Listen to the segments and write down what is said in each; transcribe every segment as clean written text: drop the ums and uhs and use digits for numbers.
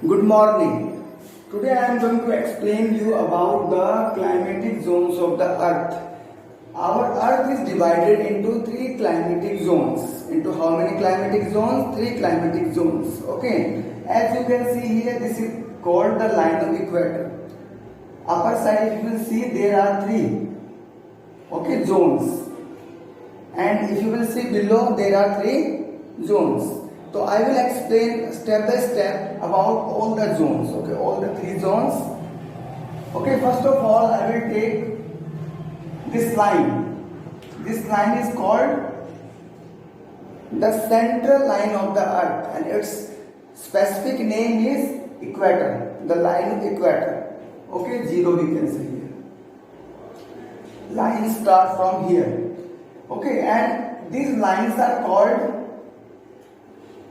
Good morning. Today I am going to explain you about the climatic zones of the earth. Our earth is divided into three climatic zones. Into how many climatic zones? Three climatic zones. Okay. As you can see here, this is called the line of equator. Upper side you will see there are three. Okay, zones. And if you will see below, there are three zones. So I will explain step by step about all the zones. Okay, all the three zones. Okay, first of all, I will take this line. This line is called the central line of the earth, and its specific name is equator. The line of equator. Okay, zero we can say here. Lines start from here. Okay, and these lines are called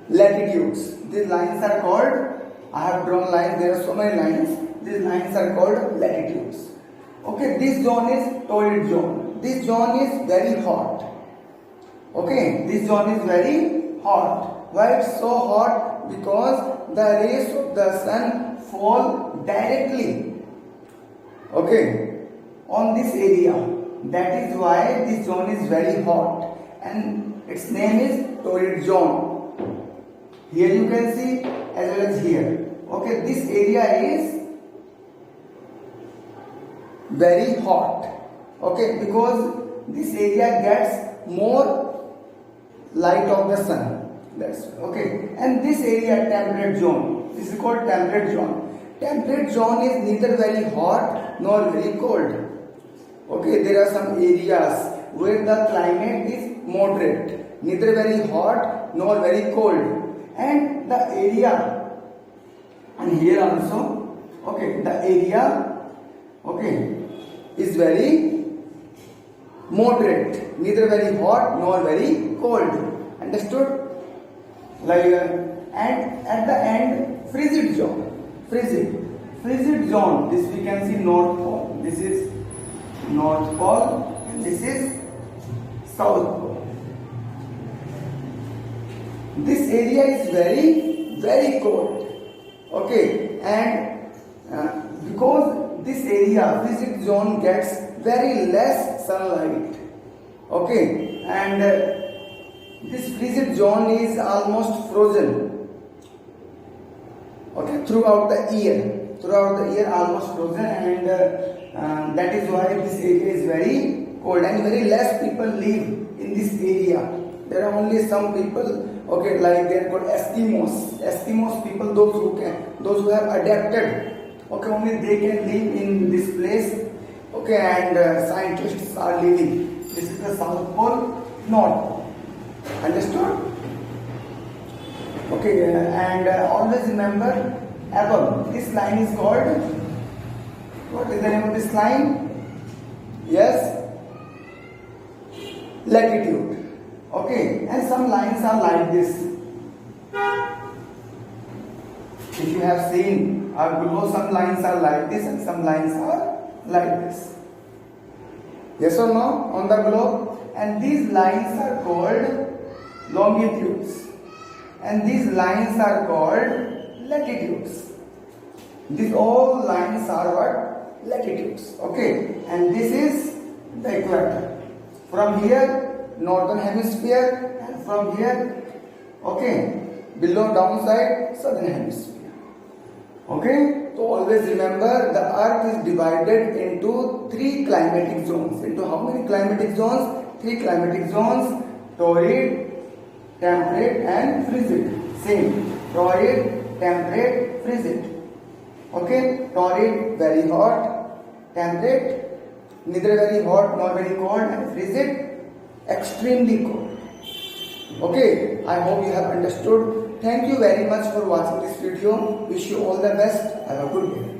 latitudes. These lines are called, I have drawn lines, there are so many lines. These lines are called latitudes. Okay, this zone is torrid zone. This zone is very hot. Okay, this zone is very hot. Why it's so hot? Because the rays of the sun fall directly, okay, on this area. That is why this zone is very hot, and its name is torrid zone. Here you can see as well as here. Okay, this area is very hot. Okay, because this area gets more light of the sun. That's okay. And this area, temperate zone. This is called temperate zone. Temperate zone is neither very hot nor very cold. Okay, there are some areas where the climate is moderate, neither very hot nor very cold. And the area, and here also, okay, the area, okay, is very moderate, neither very hot nor very cold. Understood? Like, and at the end, frigid zone. Frigid zone. This we can see North Pole. This is North Pole, and this is South Pole. This area is very cold. Okay, and because this area, frigid zone, gets very less sunlight. Okay, and this frigid zone is almost frozen. Okay, throughout the year, almost frozen, and that is why this area is very cold, and very less people live in this area. There are only some people. Okay, like they are called Eskimos. Eskimos people, those who have adapted. Okay, only they can live in this place. Okay, and scientists are living. This is the South Pole, North Pole. Understood? Okay, and always remember above. This line is called. What is the name of this line? Yes, latitude. Okay, and some lines are like this. If you have seen below, some lines are like this and some lines are like this. Yes or no? On the globe. And these lines are called longitudes. And these lines are called latitudes. These all lines are what? Latitudes. Okay, and this is the equator. From here, northern hemisphere, and from here, okay, below downside, southern hemisphere. Okay, so always remember the earth is divided into three climatic zones. Into how many climatic zones? Three climatic zones: torrid, temperate, and frigid. Same, torrid, temperate, frigid. Okay, torrid, very hot; temperate, neither very hot nor very cold; and frigid, extremely cold. Okay, I hope you have understood. Thank you very much for watching this video. Wish you all the best. Have a good day.